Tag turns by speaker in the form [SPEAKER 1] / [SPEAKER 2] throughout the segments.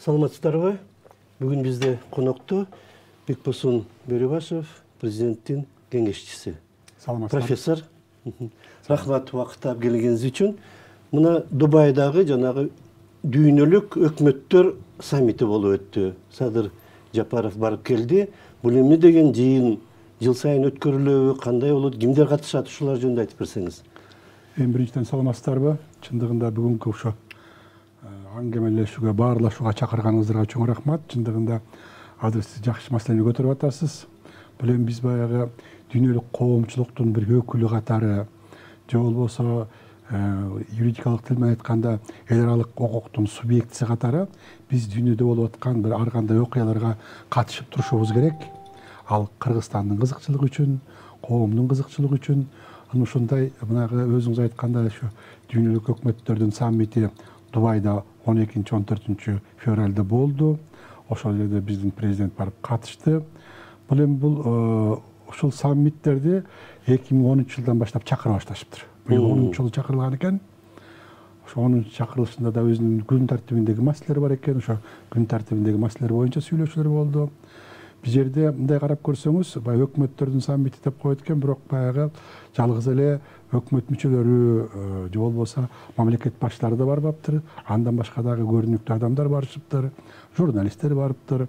[SPEAKER 1] Саламатсыздарбы? Бүгүн бизде конокто Бекбосон Бөрөбашев, президенттин кеңешчиси. Профессор. Рахмат убакытта келгениңиз үчүн. Мына Дубайдагы жанагы дүйнөлүк өкмөттөр саммити болуп өттү. Садыр Жапаров барып келди. Бул эмне деген жыйын жыл сайын өткөрүлөбү, кандай болот, кимдер катышат, ушулар жөнүндө айтып берсеңиз.
[SPEAKER 2] Эң биринчиден саламатсыздарбы? Чындыгында бүгүнкү ошо аңгемелешүүгө, баарлашууга чакырганыңыздарга чоң рахмат. Чындыгында азыр сиз жакшы маселени көтөрүп атасыз. Бул эми биз баягы дүйнөлүк коомчулуктун бир өкүлү катары, же болбосо юридикалык тил менен айтканда эл аралык укуктун субъектиси катары биз дүйнөдө болуп аткан бир ар кандай окуяларга катышып турушубуз керек. Ал Кыргызстандын кызыкчылыгы үчүн, коомдун кызыкчылыгы үчүн, анан ушундай мынагы өзүңүз айткандай ушу дүйнөлүк өкмөттөрдүн саммити Дубайда 12-14 февралда болду. Ошол жерде биздин президент барып катышты. Бул эми ушул саммиттерди 2010 жылдан баштап чакыра башташыптыр. Быйыл 10 жолу чакырылган экен. Ошо 10 чакырылышында да өзүнүн күн тартибиндеги маселелер бар экен. Ошо күн тартибиндеги маселелер боюнча сүйлөшүүлөр болду. Бул жерде мындай карап көрсөңүз, баягы өкмөттөрдүн саммити деп коет экен, бирок баягы жалгыз эле өкмөт мүчөлөрү же болбосо мамлекет башчылары да барбаптыр. Андан башка дагы көрүнүктүү адамдар барышыптыр, журналисттер барыптыр,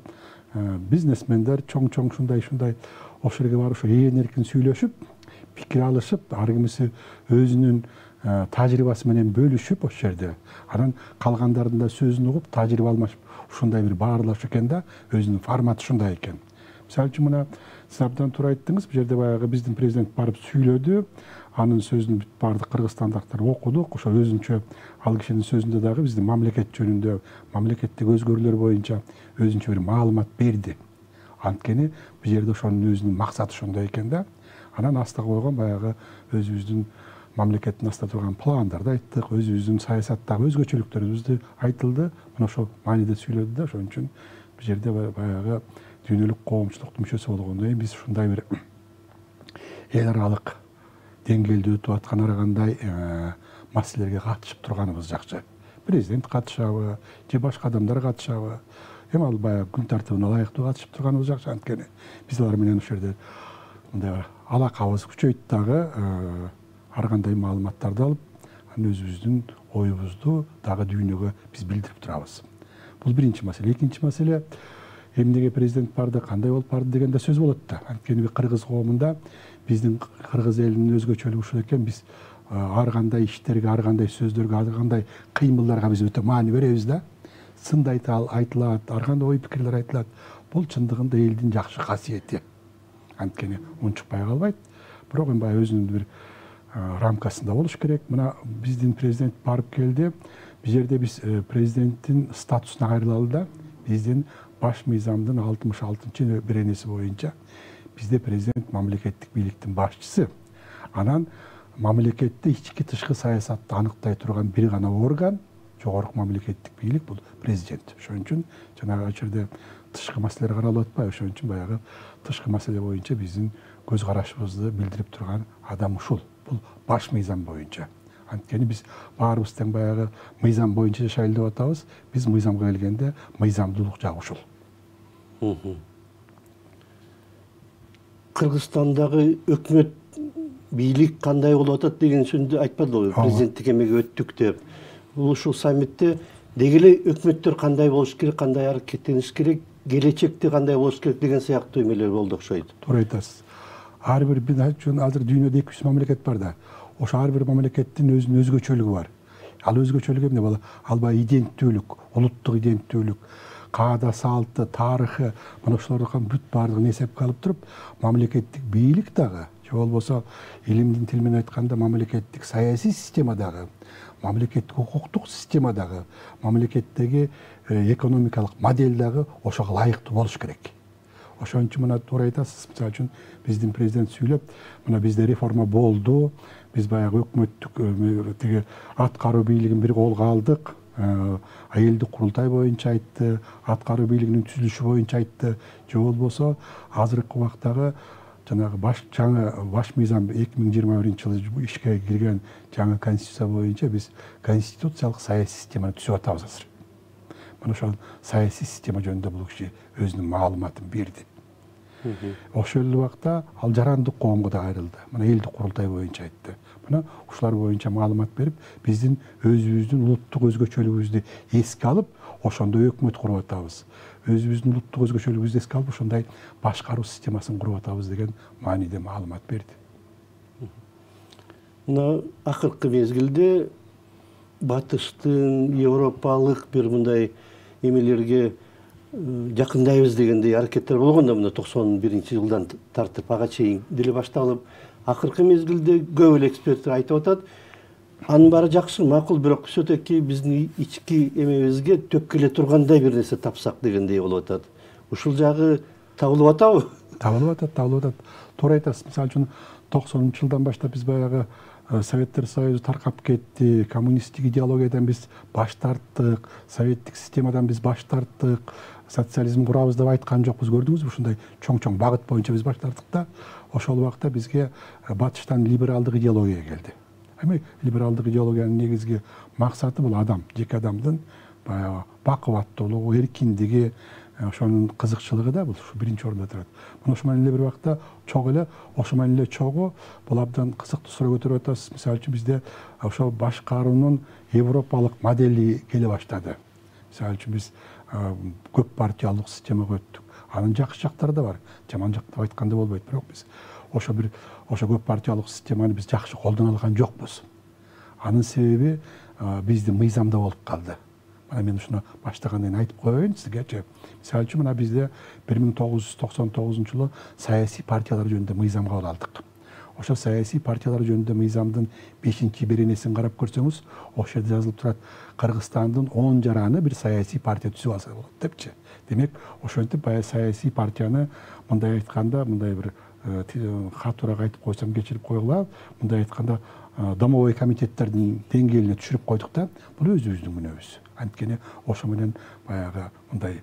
[SPEAKER 2] бизнесмендер чоң ушундай ошол жерге барып ошо ээн эркин сүйлөшүп, пикир алышып, ар кимиси өзүнүн тажрыйбасы менен бөлүшүп ошол жерде. Анан калгандардын да сөзүн угуп, тажрыйба алмашып, ушундай бир баарлашуу экен да, өзүнүн форматы ушундай экен. Мисалы үчүн мына сиз абдан туура айттыңыз, бул жерде баягы биздин президент барып сүйлөдү, анын сөзүн баардык кыргызстандыктар окудук. Ошо өзүнчө ал кишинин сөзүндө дагы биздин мамлекет жөнүндө, мамлекеттеги өзгөрүүлөр боюнча өзүнчө бир маалымат берди. Анткени бул жерде ошонун өзүнүн максаты ошондой экен да. Анан астыга койгон баягы өзүбүздүн мамлекеттин астында турган пландарды айттык, өзүбүздүн саясаттагы өзгөчөлүктөрүбүздү айтылды. Мына ошол мааниде сүйлөдү да. Ошон үчүн бул жерде баягы дүйнөлүк коомчулуктун мүчөсү болгондон кийин биз ушундай бир эл аралык деңгээлде өтүп аткан ар кандай маселелерге катышып турганыбыз жакшы. Президент катышабы, же башка адамдар катышабы, эми ал баягы күн тартибине ылайыктуу катышып турганыбыз жакшы. Анткени биз алар менен ошол жерде мындай алакабыз күчөйт дагы, ар кандай маалыматтарды алып, анан өзүбүздүн оюбузду дагы дүйнөгө биз билдирип турабыз. Бул биринчи маселе. Экинчи маселе, эмнеге президент барды, кандай болуп барды деген да сөз болот да. Анткени кыргыз коомунда биздин кыргыз элинин өзгөчөлүгү ушул экен, биз ар кандай иштерге, ар кандай сөздөргө, ар кандай кыймылдарга биз өтө маани беребиз да. Сынды айтылат, ар кандай ой пикирлер айтылат. Бул чындыгында элдин жакшы касиети. Анткени унчукпай калбайт. Бирок эми баягы өзүнүн бир рамкасында болуш керек. Мына биздин президент барып келди. Бул жерде биз президенттин статусуна кайрылалы да. Биздин баш мыйзамдын 66 беренеси боюнча бизде президент мамлекеттик бийликтин башчысы. Анан мамлекетте ички тышкы саясатты аныктай турган бир гана орган, жогорку мамлекеттик бийлик, бул президент. Ошон үчүн жанагы жерде тышкы маселелер каралып атпайбы? Ошон үчүн баягы тышкы маселе боюнча биздин көз карашыбызды билдирип турган адам ушул. Бул баш мыйзам боюнча. Анткени биз баарыбыз тең баягы мыйзам боюнча жашайлы деп атабыз. Биз мыйзамга келгенде мыйзамдуулук жагы ушул.
[SPEAKER 1] Кыргызстандагы өкмөт бийлик кандай болуп атат деген сөздү айтпадылбы? Президенттик эмеге өттүк деп. Бул ушул саммитте деги эле өкмөттөр кандай болуш керек, кандай аракеттениш керек, келечекте кандай болуш керек деген сыяктуу эмелер болду окшойт.
[SPEAKER 2] Туура айтасыз. Ар бир азыр дүйнөдө 200 мамлекет бар да. Ошо ар бир мамлекеттин өзүнүн өзгөчөлүгү бар. Ал өзгөчөлүгү эмне болот? Ал баягы иденттүүлүк, улуттук иденттүүлүк, каада салты, тарыхы, мына ошолордун бүт баардыгын эсепке алып туруп, мамлекеттик бийлик дагы, же болбосо илимдин тили менен айтканда мамлекеттик саясий система дагы, мамлекеттик укуктук система дагы, мамлекеттеги экономикалык модель дагы ошого ылайыктуу болуш керек. Ошон үчүн мына туура айтасыз. Мисалы үчүн биздин президент сүйлөп, мына бизде реформа болду, биз баягы өкмөттүк тиги аткаруу бийлигин бир колго алдык, айылдык курултай боюнча айтты, аткаруу бийлигинин түзүлүшү боюнча айтты, же болбосо азыркы убактагы жанагы жаңы баш мыйзам 2021-жылы ишке кирген жаңы конституция боюнча биз конституциялык саясий системаны түзүп атабыз азыр. Мына ошол саясий система жөнүндө бул киши өзүнүн маалыматын берди. Ошол эле убакта ал жарандык коомго да кайрылды. Мына элдик курултай боюнча айтты. Мына ушулар боюнча маалымат берип, биздин өзүбүздүн улуттук өзгөчөлүгүбүздү эске алып, ошондой өкмөт куруп атабыз. Өзүбүздүн улуттук өзгөчөлүгүбүздү эске алып, ошондой башкаруу системасын куруп атабыз деген мааниде маалымат берди.
[SPEAKER 1] Мына акыркы мезгилде батыштын, европалык бир мындай эмелерге жакындайбыз дегендей аракеттер болгон да, мына 91-жылдан тартып ага чейин деле башталып, акыркы мезгилде көп эле эксперттер айтып атат, анын баары жакшы, макул, бирок все-таки биздин ички эмебизге төккеле тургандай бир нерсе тапсак дегендей болуп атат. Ушул жагы табылып атабы?
[SPEAKER 2] Табылып атат. Туура айтасыз. Мисалы үчүн 90-жылдан баштап биз баягы Советтер Союзу таркап кетти, коммунисттик идеологиядан биз баш тарттык, советтик системадан биз баш тарттык, социализм курабыз деп айткан жокпуз, көрдүңүзбү? Ушундай чоң багыт боюнча биз баш тарттык да, ошол убакта бизге батыштан либералдык идеология келди. Эми либералдык идеологиянын негизги максаты бул адам, жеке адамдын баягы бакубаттуулугу, эркиндиги, ошонун кызыкчылыгы да бул биринчи орунда турат. Мына ошол менен эле бир убакта ошол менен эле чогуу бул абдан кызыктуу суроо көтөрүп атасыз. Мисалы үчүн бизде ошол башкаруунун европалык модели келе баштады. Мисалы үчүн биз көп партиялык системага өттүк. Анын жакшы жактары да бар, жаман жак деп айтканда болбойт, бирок биз ошо көп партиялык системаны биз жакшы колдоно алган жокпуз. Анын себеби биздин мыйзамда болуп калды. Мына мен ушуну баштагандан айтып коеюн сизгечи. Мисалы үчүн мына бизде 1999-жылы саясий партиялар жөнүндө мыйзам кабыл алдык. Ошо саясий партиялар жөнүндө мыйзамдын 5-беренесин карап көрсөңүз, ошол жерде жазылып турат: Кыргызстандын 10 жараны бир саясий партия түзүп алса болот депчи. Демек, ошентип баягы саясий партияны мындай айтканда, мындай бир катуураак айтып койсом кечирип койгула, мындай айтканда домовой комитеттердин деңгээлине түшүрүп койдук да, бул өзүбүздүн күнөөбүз. Анткени ошо менен баягы мындай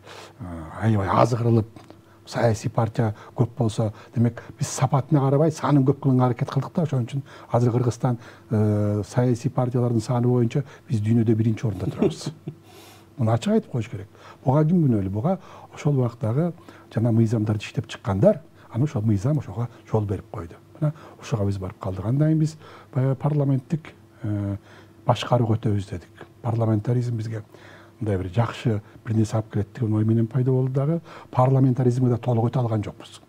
[SPEAKER 2] аябай азгырылып, саясий партия көп болсо, демек биз сапатына карабай санын көп кылууга аракет кылдык да, ошон үчүн азыр Кыргызстан саясий партиялардын саны боюнча биз дүйнөдө биринчи орунда турабыз. Муну ачык айтып коюш керек. Буга ким күнөөлүү? Буга ошол убактагы жана мыйзамдарды иштеп чыккандар, аны ошол мыйзам ошого жол берип койду. Мына ошого биз барып калдык. Андан кийин биз баягы парламенттик башкарууга өтөбүз дедик. Парламентаризм бизге мындай бир жакшы бир нерсе алып келет деген ой менен пайда болду дагы, парламентаризмге да толук өтө алган жокпуз.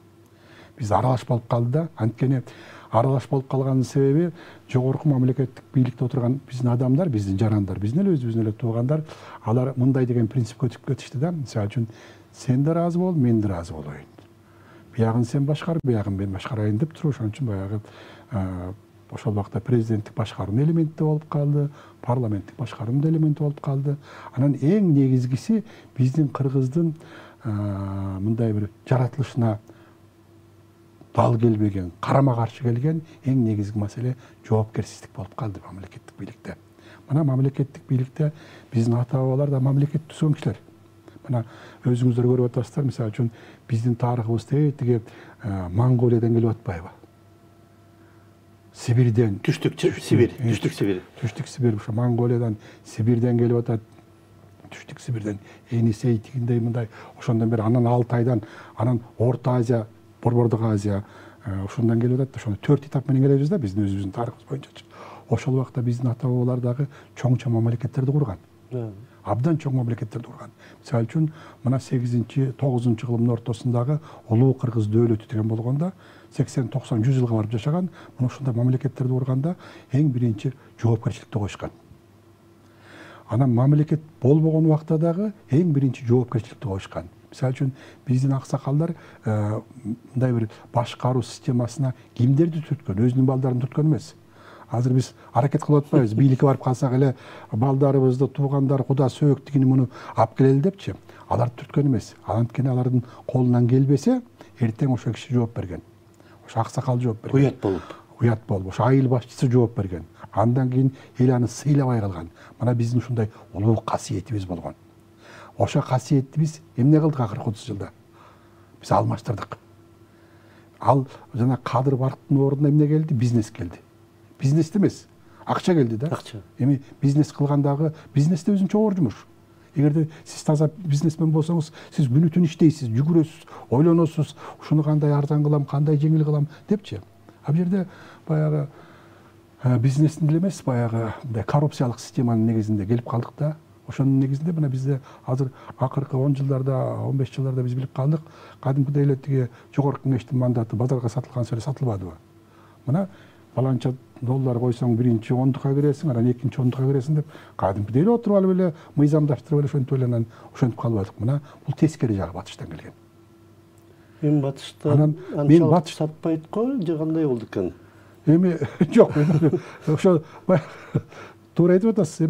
[SPEAKER 2] Биз аралаш болуп калды да, анткени аралаш болуп калганын себеби жогорку мамлекеттик бийликте отурган биздин адамдар, биздин жарандар, биздин эле өзүбүздүн эле туугандар, алар мындай деген принципке өтүп кетишти да. Мисалы үчүн, сен да ыраазы бол, мен да ыраазы болоюн. Биягын сен башкар, биягын мен башкарайын деп туруп, ошон үчүн баягы ошол убакта президенттик башкаруунун элементи болуп калды, парламенттик башкаруунун элементи болуп калды. Анан эң негизгиси биздин кыргыздын мындай бир жаратылышына дал келбеген, карама каршы келген эң негизги маселе жоопкерсиздик болуп калды мамлекеттик бийликте. Мына мамлекеттик бийликте биздин ата бабалар да мамлекет түзгөн кишилер. Мына өзүңүздөр көрүп атасыздар, мисалы үчүн биздин тарыхыбыз тиги Монголиядан келип атпайбы? Сибирден,
[SPEAKER 1] түштүк Сибир,
[SPEAKER 2] ошо Монголиядан, Сибирден келип атат. Түштүк Сибирден Енисей тигиндей мындай, ошондон бери анан Алтайдан, анан Орто Азия, Борбордук Азия, ошондон келип атат. Ошону 4 этап менен келебиз да, биздин өзүбүздүн тарыхыбыз боюнча. Ошол убакта биздин ата бабалар дагы чоң мамлекеттерди курган. Абдан чоң мамлекеттерди курган. Мисалы үчүн, мына 8-9 кылымдын ортосундагы Улуу Кыргыз дөөлөтү деген болгондо 80-90-100 жылга барып жашаган, мына ушундай мамлекеттерди курганда эң биринчи жоопкерчиликти койушкан. Анан мамлекет болбогон убакта дагы эң биринчи жоопкерчиликти коюшкан. Мисалы үчүн, биздин аксакалдар мындай бир башкаруу системасына кимдерди түрткөн, өзүнүн балдарын түрткөн эмес. Азыр биз аракет кылып атпайбыз, бийликке барып калсак эле балдарыбызды, туугандар, куда сөөк тигини муну алып келели депчи. Алар түрткөн эмес. Анткени алардын колунан келбесе, эртең ошо киши жооп берген. Ошо аксакал жооп берген. Уят болуп. Ошо айыл башчысы жооп берген. Андан кийин эл аны сыйлабай калган. Мына биздин ушундай улуу касиетибиз болгон. Ошо касиетти биз эмне кылдык акыркы 30 жылда? Биз алмаштырдык. Ал жана кадыр барктын ордуна эмне келди? Бизнес келди. Бизнес эмес, акча келди да.
[SPEAKER 1] Акча.
[SPEAKER 2] Эми бизнес кылгандагы, бизнесте өзүнчө оор жумуш. Эгерде сиз таза бизнесмен болсоңуз, сиз күнү түн иштейсиз, жүгүрөсүз, ойлоносуз, ушуну кандай арзан кылам, кандай жеңил кылам депчи. А бул жерде баягы бизнестин деле эмес, баягы мындай коррупциялык системанын негизинде келип калдык да. Ошонун негизинде мына бизде азыр акыркы 10 жылдарда, 15 жылдарда биз билип калдык, кадимкидей эле тиги жогорку кеңештин мандаты базарга сатылган сөйрө сатылбадыбы. Мына баланча доллар койсоң биринчи ондукка киресиң, анан экинчи ондукка киресиң деп кадимкидей эле отуруп алып эле мыйзамдаштырып эле ошентип эле анан ошентип калбадык. Мына бул тескери жагы батыштан келген.
[SPEAKER 1] Мен батыштан анчалык сатпайт го, же кандай болду экен?
[SPEAKER 2] Эми жок, ошо туура айтып атасыз.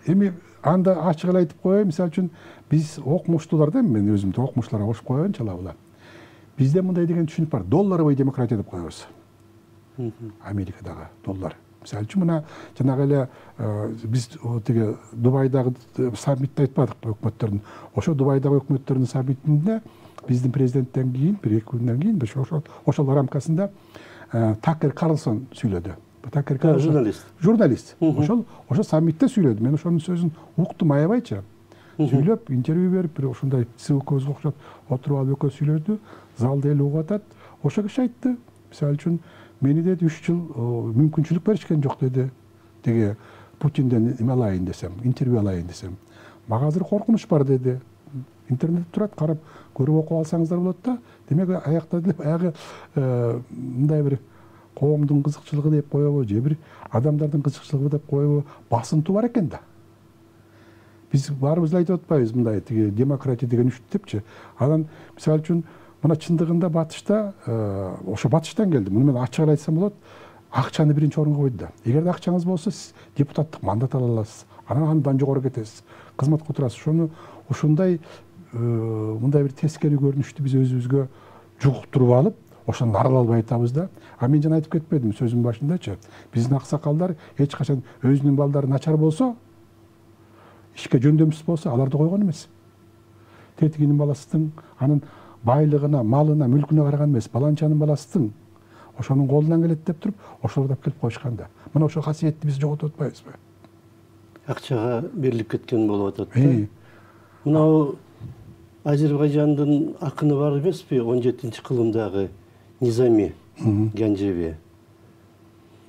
[SPEAKER 2] Эми анда ачык эле айтып коеюн, мисалы үчүн биз окумуштуулар да, мен өзүмдү окумуштууларга кошуп коеюнчу. Бизде мындай деген түшүнүк бар: долларовый демократия деп коебуз. Америкадагы доллар. Мисалы үчүн мына жанагы эле биз тиги Дубайдагы саммитти айтпадык өкмөттөрдүн. Ошо Дубайдагы өкмөттөрдүн саммитинде биздин президенттен кийин, 1-2 күндөн кийин ошол рамкасында Такер Карлсон сүйлөдү. Такер Карлсон журналист. Ошо саммитте сүйлөдү. Мен ошонун сөзүн уктум аябайчы. Сүйлөп, интервью берип, бир ошондой ссылкабызга окшоп отуруп алып экөө сүйлөдү. Залда эл угуп атат. Ошо киши айтты. Мисалы үчүн мени деди 3 жыл мүмкүнчүлүк беришкен жок деди. Теги Путинден эме алайын десем, интервью алайын десем. Мага азыр коркунуч бар деди. Интернетте турат, карап көрүп окуп алсаңыздар болот да. Демек аякта деле баягы мындай бир коомдун кызыкчылыгы деп коебу, же бир адамдардын кызыкчылыгы деп коебу, басынтуу бар экен да. Биз баарыбыз айтып атпайбыз мындай тиги демократия деген үчүт депчи. Анан мисалы үчүн мына чындыгында батышта ошо батыштан келди. Муну мен ачык айтсам болот. Акчаны биринчи орунга койду да. Эгерде акчаңыз болсо, сиз депутаттык мандат ала аласыз. Анан андан жогору кетесиз. Кызматка отурасыз. Ошону ушундай мындай бир тескери көрүнүштү биз өзүбүзгө жугуктуруп алып, ошондон арыла албай атабыз да. А мен жана айтып кетпедим сөзүмдүн башындачы. Биздин аксакалдар эч качан өзүнүн балдары начар болсо, ишке жөндөмсүз болсо, аларды койгон эмес. Тетигинин баласынын анын байлыгына, малына, мүлкүнө караган эмес, баланчанын баласынын ошонун колунан келет деп туруп, ошолорду алып келип коюшкан да. Мына ошол касиетти биз жоготуп атпайбызбы?
[SPEAKER 1] Акчага берилип кеткен болуп атат да. Мынау Азербайжандын акыны бар эмеспи, 17-кылымдагы Низами Гянжеви.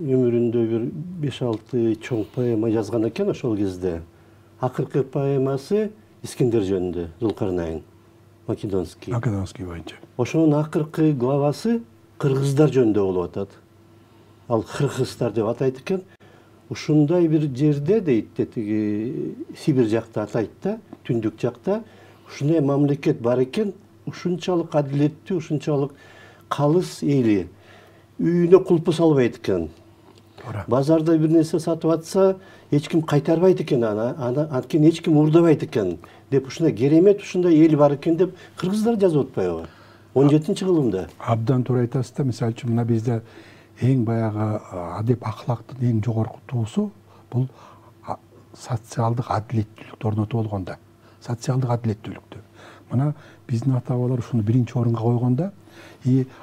[SPEAKER 1] Өмүрүндө бир 5-6 чоң поэма жазган экен ошол кезде. Акыркы поэмасы Искендер жөнүндө, Зулкарнайн, Македонский боюнча. Ошонун акыркы главасы кыргыздар жөнүндө болуп атат. Ал кыргыздар деп атайт экен. Ушундай бир жерде дейт, тиги Сибир жакта атайт да, түндүк жакта ушундай мамлекет бар экен, ушунчалык адилеттүү, ушунчалык калыс эли. Үйүнө кулпу салбайт экен. Базарда бир нерсе сатып атса, эч ким кайтарбайт экен, анткени эч ким урдабайт экен деп ушундай керемет, ушундай эл бар экен деп кыргыздар жазып атпайбы? 17-кылымда.
[SPEAKER 2] Абдан туура айтасыз да. Мисалы үчүн мына бизде эң баягы адеп акылактын эң жогорку туусу бул социалдык адилеттүүлүктү орнотуп болгон да. Социалдык адилеттүүлүктү. Мына биздин ата-бабалар ушуну биринчи орунга койгон да.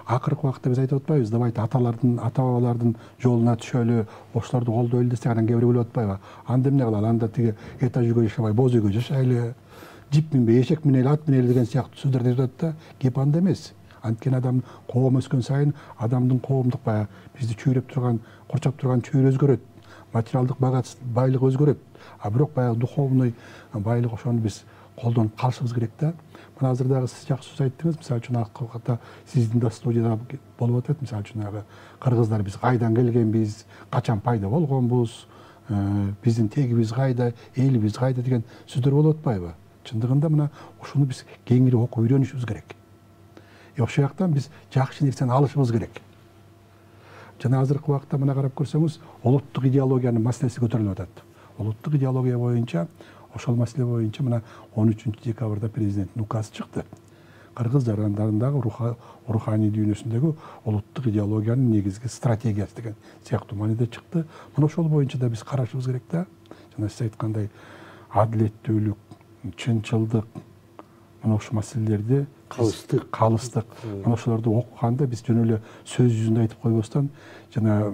[SPEAKER 2] Акыркы убакытта биз айтып атпайбыз, давайте ата-бабалардын жолуна түшөлү, ошолорду колдойлу десек, анан кээ бирөө болуп атпайбы? Анда эмне кылалы? Анда тиги этаж үйгө жашабай, боз үйгө жашайлы, жип минбей, эшек минели, ат минели деген сыяктуу сөздөрдү айтып атат да. Кеп анда эмес. Анткени адам коом өскөн сайын адамдын коомдук баягы бизди чөйрөп турган, курчап турган чөйрө өзгөрөт. Материалдык байлык өзгөрөт. А бирок баягы духовный байлык ошону биз колдонуп калышыбыз керек да. Мына азыр дагы сиз жакшы сөз айттыңыз. Мисалы үчүн акыркы сиздин да студияда болуп атат. Мисалы үчүн кыргыздар биз кайдан келгенбиз, качан пайда болгонбуз, биздин тегибиз кайда, элибиз кайда деген сөздөр болуп атпайбы? Чындыгында мына ушуну биз кеңири окуп үйрөнүшүбүз керек. Ошол жактан биз жакшы нерсени алышыбыз керек. Жана азыркы убакта мына карап көрсөңүз, улуттук идеологиянын маселеси көтөрүлүп атат. Улуттук идеология боюнча, ошол маселе боюнча мына 13-декабрда президенттин указы чыкты. Кыргыз жарандарындагы руханий дүйнөсүндөгү улуттук идеологиянын негизги стратегиясы деген сыяктуу мааниде чыкты. Мына ошол боюнча да биз карашыбыз керек да. Жана сиз айткандай адилеттүүлүк, чынчылдык, мына ошол маселелерди калыстык мына ошолорду окуганда биз жөн эле сөз жүзүндө айтып койбостон, жана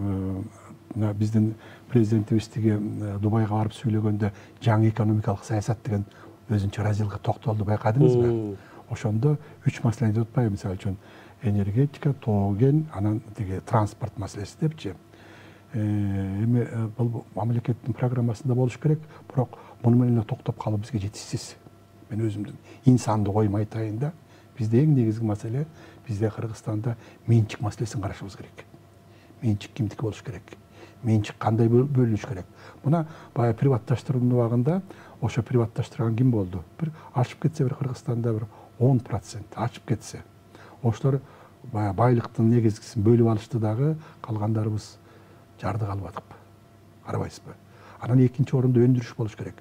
[SPEAKER 2] биздин президентибиз тиги Дубайга барып сүйлөгөндө жаңы экономикалык саясат деген өзүнчө разилга токтолду, байкадыңызбы? Ошондо 3 маселени деп атпайбы, мисалы үчүн энергетика, тоо кен, анан тиги транспорт маселеси депчи. Эми бул мамлекеттин программасында болуш керек, бирок муну менен токтоп калуу бизге жетишсиз. Мен өзүмдүн инсандык оюму айтайын да, бизде эң негизги маселе, бизде Кыргызстанда менчик маселесин карашыбыз керек. Менчик кимдики болуш керек? Менчик кандай бөлүнүш керек? Мына баягы приватташтыруунун убагында ошо приватташтырган ким болду? Бир ашып кетсе, бир Кыргызстанда бир 10% ашып кетсе, ошолор баягы байлыктын негизгисин бөлүп алышты дагы, калгандарыбыз жарды калбадыкпы? Карабайсызбы? Анан экинчи орунда өндүрүш болуш керек.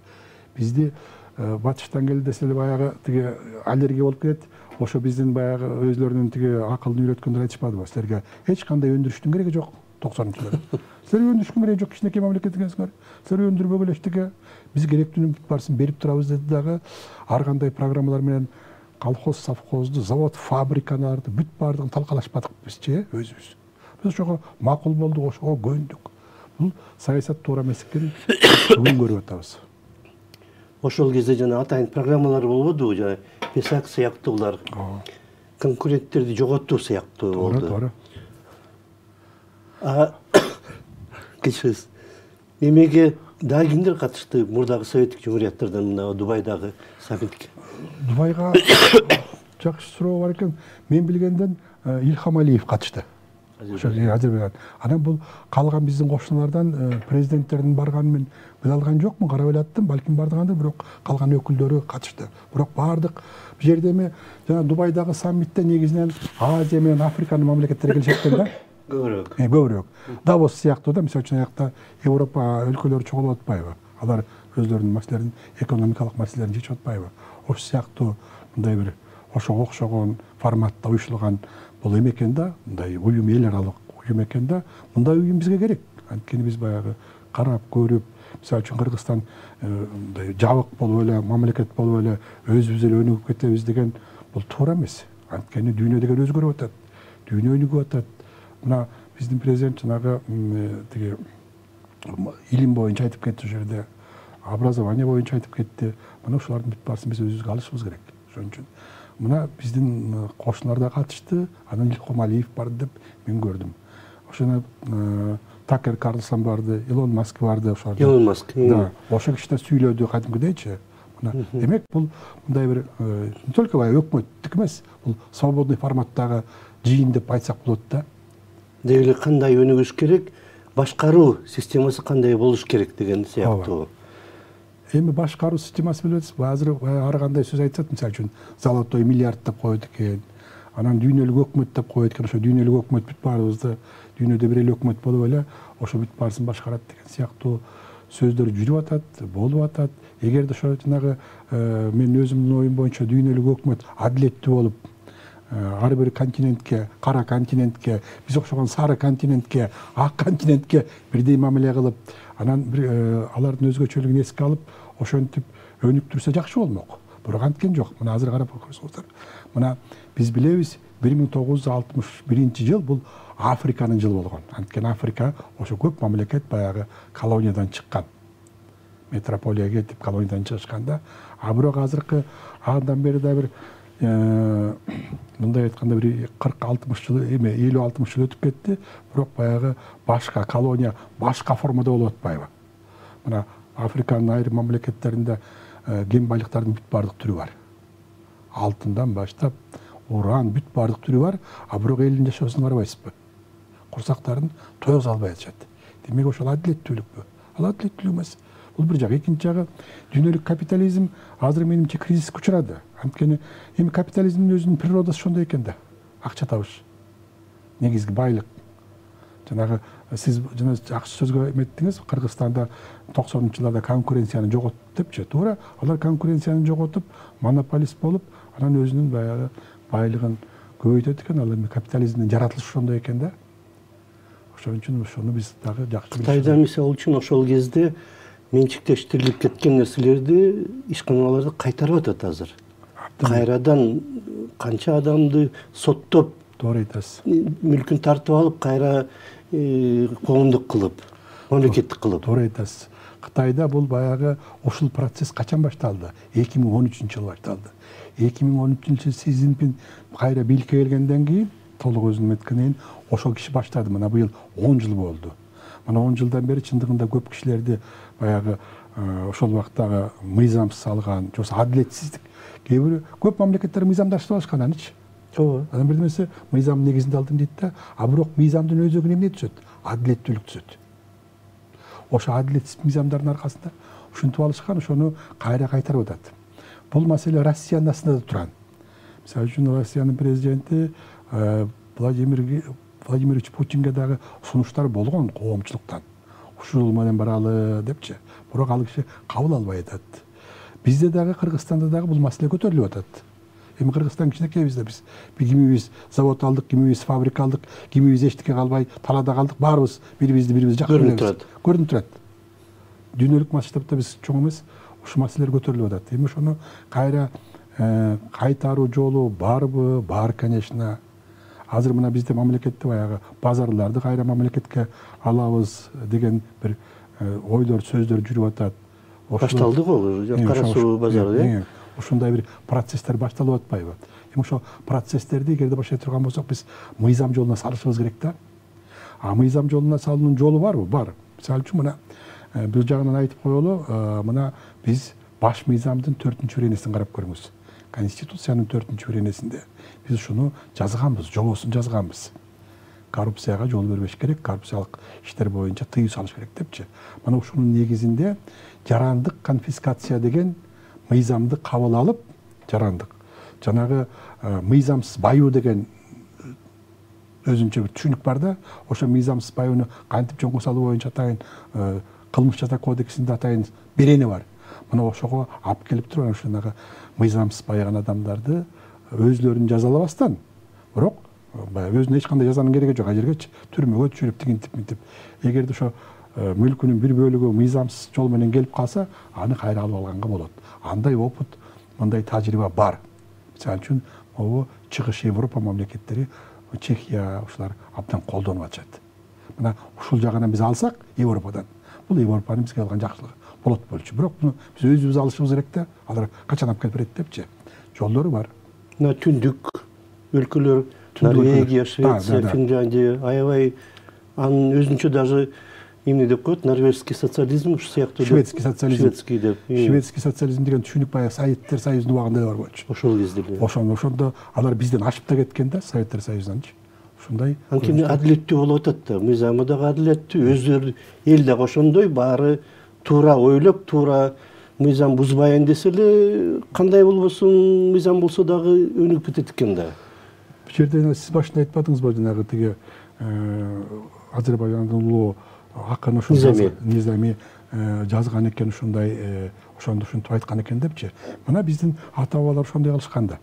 [SPEAKER 2] Бизди батыштан келди десе эле баягы тиги аллергия болуп кетет. Ошо биздин баягы өзлөрүнүн тиги акылын үйрөткөндөр айтышпадыбы? Силерге эч кандай өндүрүштүн кереги жок. 90-жылдары. Силер өндүрүштүн кереги жок, кичинекей мамлекет экенсиңер. Силер өндүрбөгү эле эчтеке. Биз керектүүнүн барысын берип турабыз деди дагы. Ар кандай программалар менен колхоз, совхозду, завод, фабрикаларды бүт баардыгын талкалашпадык бизчи, өзүбүз. Биз ошого макул болдук, ошого көндүк. Бул саясат туура эмес экенин бүгүн көрүп атабыз.
[SPEAKER 1] Ошол кезде жана атайын программалар болбодубу, жана Песак сыяктуулар конкуренттерди жоготуу сыяктуу болду.
[SPEAKER 2] Туура.
[SPEAKER 1] Кечириңиз. Эмеге дагы кимдер катышты мурдагы советтик жумурияттардан мына Дубайдагы саммитке?
[SPEAKER 2] Дубайга жакшы суроо бар экен. Мен билгенден Илхам Алиев катышты. Азербайжан. Анан бул калган биздин кошуналардан президенттердин барганын мен биле алган жокмун, карап элеттим, балким бардыгандыр, бирок калган өкүлдөрү катышты. Бирок баардык бул жерде эми жана Дубайдагы саммитте негизинен Азия менен Африканын мамлекеттери келишет экен да. Көбүрөөк. Давос сыяктуу да, мисалы үчүн аякта Европа өлкөлөрү чогулуп атпайбы? Алар өздөрүнүн маселелерин, экономикалык маселелерин чечип атпайбы? Ошол сыяктуу мындай бир ошого окшогон форматта уюшулган бул эме экен да, мындай уюм, эл аралык уюм экен да. Мындай уюм бизге керек. Анткени биз баягы карап көрүп, мисалы үчүн Кыргызстан мындай жабык болуп эле, мамлекет болуп эле өзүбүз эле өнүгүп кетебиз деген бул туура эмес. Анткени дүйнө деген өзгөрүп атат. Дүйнө өнүгүп атат. Мына биздин президент жанагы тиги илим боюнча айтып кетти, ошол жерде образование боюнча айтып кетти. Мына ушулардын бүт баарысын биз өзүбүзгө алышыбыз керек. Ошон үчүн мына биздин кошуналар да катышты, анан Илхам Алиев барды деп мен көрдүм. Ошону Такер Карлсон барды, Илон Маск барды, ошол.
[SPEAKER 1] Илон Маск.
[SPEAKER 2] Да, ошол киши да сүйлөдү кадимкидейчи. Мына демек бул мындай бир не только өкмөттүк эмес, бул свободный форматтагы жыйын деп айтсак болот да.
[SPEAKER 1] Деги кандай өнүгүш керек, башкаруу системасы кандай болуш керек деген сыяктуу.
[SPEAKER 2] Эми башкаруу системасы билебизби? Азыр ар кандай сөз айтышат, мисалы үчүн золотой миллиард деп коет экен. Анан дүйнөлүк өкмөт деп коет экен. Ошо дүйнөлүк өкмөт бүт баарыбызды дүйнөдө бир эле өкмөт болуп эле ошо бүт баарысын башкарат деген сыяктуу сөздөр жүрүп атат, болуп атат. Эгерде ошо жанагы мен өзүмдүн оюм боюнча дүйнөлүк өкмөт адилеттүү болуп, ар бир континентке, кара континентке, биз окшогон сары континентке, ак континентке бирдей мамиле кылып, анан бир алардын өзгөчөлүгүн эске алып, ошентип өнүктүрсө жакшы болмок. Бирок анткен жок. Мына азыр карап көрсөңүздөр. Мына биз билебиз, 1961 жыл бул Африканын жылы болгон. Анткени Африка ошо көп мамлекет баягы колониядан чыккан. Метрополияга кетип колониядан чыгышканда, а бирок азыркы андан бери да бир мындай айтканда бир 40-60 жыл эме 50-60 жыл өтүп кетти, бирок баягы башка колония, башка формада болуп атпайбы? Мына Африканын айрым мамлекеттеринде кен байлыктардын бүт баардык түрү бар. Алтындан баштап, уран бүт баардык түрү бар, а бирок элдин жашоосуна карабайсызбы? Курсактарын тойгуза албай атышат. Демек ошол адилеттүүлүкпү? Ал адилеттүүлүк эмес. Бул бир жак. Экинчи жагы дүйнөлүк капитализм азыр менимче кризиске учурады. Анткени эми капитализмдин өзүнүн природасы ошондой экен да. Акча табыш. Негизги байлык. Жанагы сиз жана жакшы сөзгө эметтиңиз, Кыргызстанда 90-жылдарда конкуренцияны жоготтуп депчи. Туура, алар конкуренцияны жоготуп, монополист болуп, анан өзүнүн баягы байлыгын көбөйтөт экен. Ал эми капитализмдин жаратылышы ошондой экен да. Ошон үчүн ошону биз дагы жакшы билебиз. Кытайда
[SPEAKER 1] мисалы үчүн ошол кезде менчиктештирилип кеткен нерселерди, ишканаларды кайтарып атат азыр. Кайрадан канча адамды соттоп,
[SPEAKER 2] туура айтасыз.
[SPEAKER 1] Мүлкүн тартып алып, кайра коомдук кылып, мамлекеттик кылып.
[SPEAKER 2] Туура айтасыз. Кытайда бул баягы ушул процесс качан башталды? 2013-жылы башталды. 2013-жылы Си Цзиньпин кайра бийликке келгенден кийин толук өзүнүн эткенен ошол киши баштады. Мына быйыл 10 жыл болду. Мына 10 жылдан бери чындыгында көп кишилерди баягы ошол убактагы мыйзамсыз алган, же адилетсиздик. Кээ бир көп мамлекеттер мыйзамдаштырып алышкан анычы.
[SPEAKER 1] Ооба.
[SPEAKER 2] Анан бир нерсе мыйзам негизинде алдым дейт да, а бирок мыйзамдын өзөгүнө эмне түшөт? Адилеттүүлүк түшөт. Ошо адилетсиз мыйзамдардын аркасында ушинтип алышкан, ошону кайра кайтарып атат. Бул маселе Россиянын астында да турган. Мисалы үчүн Россиянын президенти Владимирович Путинге дагы сунуштар болгон коомчулуктан. Ушул менен баралы депчи. Бирок ал киши кабыл албай атат. Бизде дагы Кыргызстанда дагы бул маселе көтөрүлүп атат. Эми Кыргызстан кичинекей бизде биз кимибиз завод алдык, кимибиз фабрика алдык, кимибиз эчтеке калбай талаада калдык, баарыбыз бири-бирибизди жакшы көрүнүп турат. Дүйнөлүк масштабта биз чоң эмес, ушул маселелер көтөрүлүп атат. Эми ошону кайра кайтаруу жолу барбы? Бар, конечно. Азыр мына бизде мамлекетте баягы базарларды кайра мамлекетке алабыз деген бир ойлор, сөздөр жүрүп атат.
[SPEAKER 1] Башталды го, Кара Суу базары,
[SPEAKER 2] ушундай бир процесстер башталып атпайбы? Эми ошо процесстерди эгерде баштай турган болсок, биз мыйзам жолуна салышыбыз керек да. А мыйзам жолуна салуунун жолу барбы? Бар. Мисалы үчүн мына бул жагынан айтып коелу, мына биз баш мыйзамдын 4-иренесин карап көрүңүз. Конституциянын 4-иренесинде биз ушуну жазганбыз, жобосун жазганбыз. Коррупцияга жол бербеш керек, коррупциялык иштер боюнча тыюу салыш керек депчи. Мына ушунун негизинде жарандык конфискация деген мыйзамды кабыл алып, жарандык. Жанагы мыйзамсыз баюу деген өзүнчө бир түшүнүк бар да, ошо мыйзамсыз баюуну кантип жоңго салуу боюнча атайын кылмыш жаза кодексинде атайын берени бар. Мына ошого алып келип туруп, ошонага мыйзамсыз байган адамдарды өзлөрүн жазалабастан, бирок өзүнө эч кандай жазанын кереги жок, ажергечи түрмөгө түшүрүп тигинтип мынтип. Эгерде ошо мүлкүнүн бир бөлүгү мыйзамсыз жол менен келип калса, аны кайра алып алганга болот. Андай опыт, мындай тажрыйба бар. Мисалы үчүн, могу чыгыш Европа мамлекеттери, Чехия ушулар абдан колдонуп атышат. Мына ушул жагынан биз алсак Европадан, бул Европанын бизге алган жакшылыгы болот болчу. Бирок муну биз өзүбүз алышыбыз керек да. Алар качан алып келип берет депчи. Жолдору бар.
[SPEAKER 1] Мына түндүк өлкөлөр, Норвегия, Швеция, Финляндия, аябай анын өзүнчө даже эмне деп коет, норвежский социализм ушу сыяктуу.
[SPEAKER 2] Шведский социализм.
[SPEAKER 1] Шведский деп.
[SPEAKER 2] Шведский социализм деген түшүнүк баягы Советтер Союзунун убагында бар болчу.
[SPEAKER 1] Ошол кезде эле.
[SPEAKER 2] Ошондо алар бизден ашып да кеткен да, Советтер Союзунанчы. Ушундай.
[SPEAKER 1] Анткени адилеттүү болуп атат да, мыйзамы дагы адилеттүү, өздөрү эл дагы ошондой баары туура ойлоп, туура мыйзам бузбайын десе эле, кандай болбосун, мыйзам болсо дагы өнүгүп кетет экен да.
[SPEAKER 2] Бул жерде сиз башында айтпадыңызбы, жанагы тиги Азербайжандын улуу акын ошо Низами жазган экен, ушундай ошондо ушинтип айткан экен депчи. Мына биздин ата бабалар ошондой кылышкан да.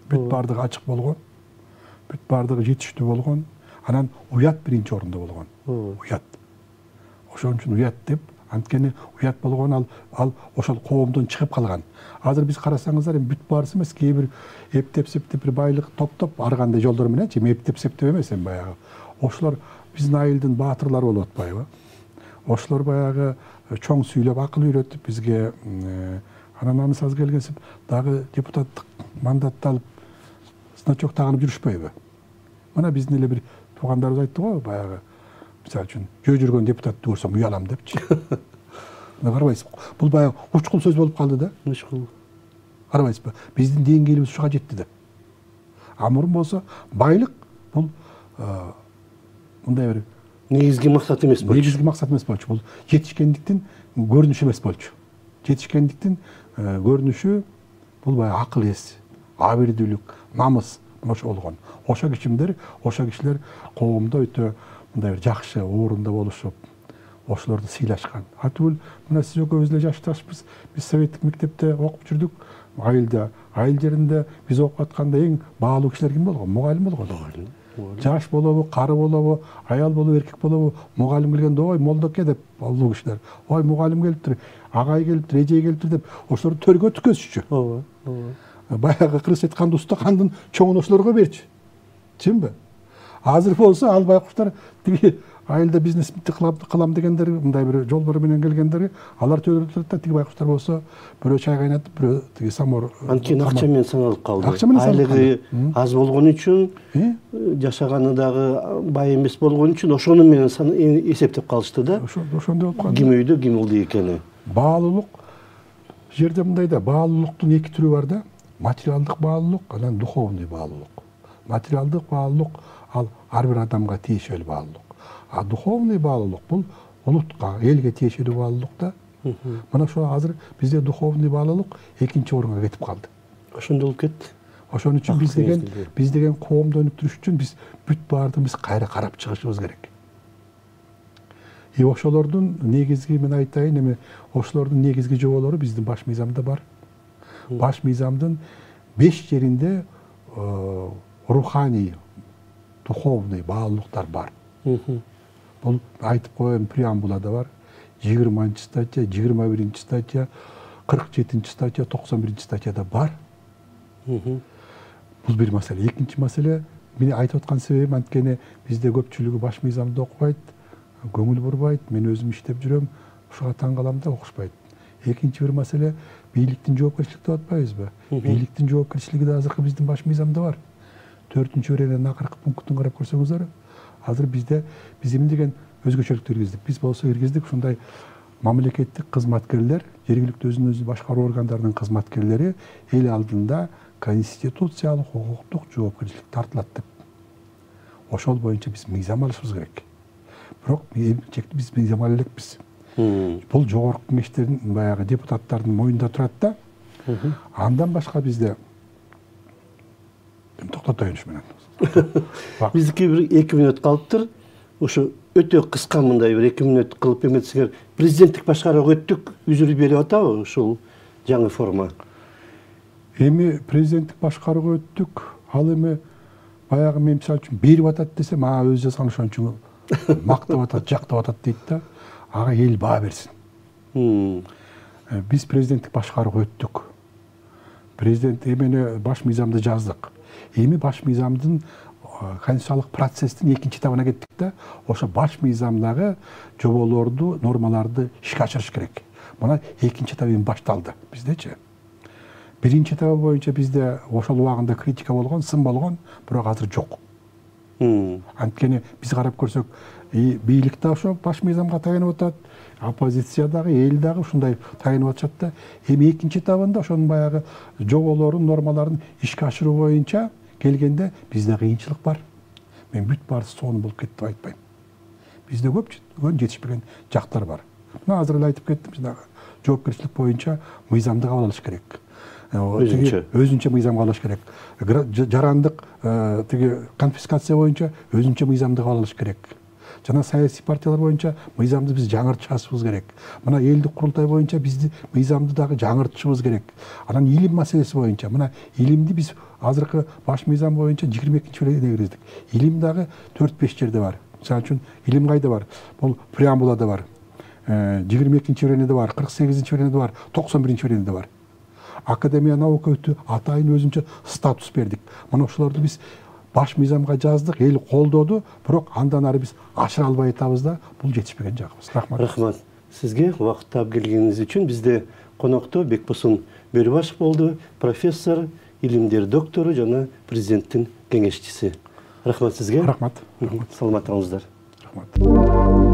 [SPEAKER 2] Бүт бардыгы ачык болгон, бүт бардыгы жетиштүү болгон, анан уят биринчи орунда болгон. Уят. Ошон үчүн уят деп, анткени уят болгон ал ошол коомдон чыгып калган. Азыр биз карасаңыздар, бүт баарысы эмес, кээ бир эптеп-септеп бир байлык топтоп, ар кандай жолдор мененчи, эптеп-септеп эмес эми баягы. Ошолор биздин айылдын баатырлары болуп атпайбы? Ошолор баягы чоң сүйлөп, акыл үйрөтүп бизге, анан анысы аз келгенсип дагы депутаттык мандатты алып, значок тагынып жүрүшпөйбү? Мына биздин эле бир туугандарыбыз айтты го, баягы, мисалы үчүн, жөө жүргөн депутатты көрсөм уялам депчи. Мына карабайсызбы? Бул баягы учкул сөз болуп калды да.
[SPEAKER 1] Учкул.
[SPEAKER 2] Карабайсызбы? Биздин деңгээлибиз ушуга жетти да. А мурун болсо байлык бул мындай бир
[SPEAKER 1] негизги максат эмес болчу.
[SPEAKER 2] Негизги максат эмес болчу. Бул жетишкендиктин көрүнүшү эмес болчу. Жетишкендиктин көрүнүшү бул баягы акыл эс, абийирдүүлүк, намыс ошо болгон. Ошо кишилер коомдо өтө мындай бир жакшы орунда болушуп, ошолорду сыйлашкан. Атүл мына сиз экөөбүз эле жашташпыз. Биз советтик мектепте окуп жүрдүк. Айылда, айыл жеринде биз окуп атканда эң баалуу кишилер ким болгон? Мугалим болгон. Жаш болобу, кары болобу, аял болобу, эркек болобу, мугалим келгенде ой молдоке деп алуу кишилер. Ой мугалим келиптир, агай келиптир, эжей келиптир деп ошолорду төргө түкөсүчү. Баягы кыргызча айтканда устакандын чоңун ошолорго берчи. Түшүнбү? Азыр болсо ал байкуштар тиги айылда бизнести кылам дегендер, мындай бир жолбор менен келгендер, алар төлөп турат да, тиги байкуштар болсо бирөө чай кайнатып, бирөө тиги самор.
[SPEAKER 1] Анткени акча менен саналып калды.
[SPEAKER 2] Акча менен саналып калды.
[SPEAKER 1] Айлыгы аз болгон үчүн, жашаганы дагы бай эмес болгон үчүн ошону менен эсептеп калышты да.
[SPEAKER 2] Ошондой болуп калды.
[SPEAKER 1] Ким өйдө, ким ылдый экени.
[SPEAKER 2] Баалуулук жерде мындай да, баалуулуктун эки түрү бар да. Материалдык баалуулук, анан духовный баалуулук. Материалдык баалуулук ал ар бир адамга тиешелүү баалуулук. А духовный баалуулук бул улутка, элге тиешелүү баалуулук да. Мына ошо азыр бизде духовный баалуулук экинчи орунга кетип калды.
[SPEAKER 1] Ошондой болуп кетти.
[SPEAKER 2] Ошон үчүн биз деген коомду өнүктүрүш үчүн биз бүт баардыгыбыз кайра карап чыгышыбыз керек. Ошолордун негизги, мен айтайын, эми ошолордун негизги жоболору биздин баш мыйзамда бар. Баш мыйзамдын 5 жеринде руханий, духовный баалуулуктар бар. Бул айтып коеюн, преамбулада бар. 20 статья, 21 статья, 47 статья, 91 статьяда бар. Бул бир маселе. Экинчи маселе, мен айтып аткан себебим анткени бизде көпчүлүгү баш мыйзамды окубайт, көңүл бурбайт. Мен өзүм иштеп жүрөм, ушуга таң калам да, окушпайт. Экинчи бир маселе, бийликтин жоопкерчилиги деп атпайбызбы? Бийликтин жоопкерчилиги да азыркы биздин баш мыйзамда бар. 4-чү өренин акыркы пунктун карап көрсөңүздөр, азыр бизде биз эмне деген өзгөчөлүктү киргиздик. Биз болсо киргиздик ушундай мамлекеттик кызматкерлер, жергиликтүү өзүн-өзү башкаруу органдарынын кызматкерлери эл алдында конституциялык, хукуктук жоопкерчилик тартылат деп. Ошол боюнча биз мыйзам алышыбыз керек. Бирок биз мыйзам ала элекпиз. Бул жогорку кеңештердин, баягы депутаттардын моюнда турат да. Андан башка бизде токтотоюн ушу менен.
[SPEAKER 1] Биздики бир 2 мүнөт калыптыр. Ошо өтө кыска мындай бир 2 мүнөт кылып эметсеңер, президенттик башкарууга өттүк, үзүрүп берип атабы ушул жаңы форма?
[SPEAKER 2] Эми президенттик башкарууга өттүк. Ал эми баягы мен мисалы үчүн берип атат десем, өзү жазган ошон үчүн мактап атат, жактап атат дейт да. Ага эл баа берсин. Биз президенттик башкарууга өттүк. Президент эмени баш мыйзамды жаздык. Эми баш мыйзамдын конституциялык процесстин экинчи этабына кеттик да. Ошо баш мыйзамдагы жоболорду, нормаларды ишке ашырыш керек. Мына экинчи этап эми башталды биздечи. Биринчи этабы боюнча бизде ошол убагында критика болгон, сын болгон, бирок азыр жок. Анткени биз карап көрсөк, бийлик да ошо баш мыйзамга таянып атат, оппозиция дагы, эл дагы ушундай таянып атышат да. Эми экинчи этабында ошонун баягы жоболорун, нормаларын ишке ашыруу боюнча келгенде бизде кыйынчылык бар. Мен бүт баарысы сонун болуп кетти деп айтпайм. Бизде көп жетишпеген жактар бар. Мына азыр эле айтып кеттим, биз дагы жоопкерчилик боюнча мыйзамды кабыл алыш керек. Өзүнчө мыйзам кабыл алыш керек. Жарандык тиги конфискация боюнча өзүнчө мыйзамды кабыл алыш керек. Жана саясий партиялар боюнча мыйзамды биз жаңыртышыбыз керек. Мына элдик курултай боюнча бизди мыйзамды дагы жаңыртышыбыз керек. Анан илим маселеси боюнча, мына илимди биз азыркы баш мыйзам боюнча 22-чине киргиздик. Илим дагы 4-5 жерде бар. Мисалы үчүн илим кайда бар? Бул преамбулада бар. 22-чи өренеде бар, 48-чи өренеде бар, 91-чи өренеде бар. Академия наука өтү, атайын өзүнчө статус бердик. Мына ошолорду биз баш мыйзамга жаздык, эл колдоду, бирок андан ары биз ашыра албай атабыз да, бул жетишпеген жагыбыз. Рахмат.
[SPEAKER 1] Рахмат. Сизге убакыт таап келгениңиз үчүн. Бизде конокто Бекбосун Бөрүбашев болду, профессор, илимдер доктору жана президенттин кеңешчиси. Рахмат сизге.
[SPEAKER 2] Рахмат.
[SPEAKER 1] Саламат болуңуздар.
[SPEAKER 2] Рахмат.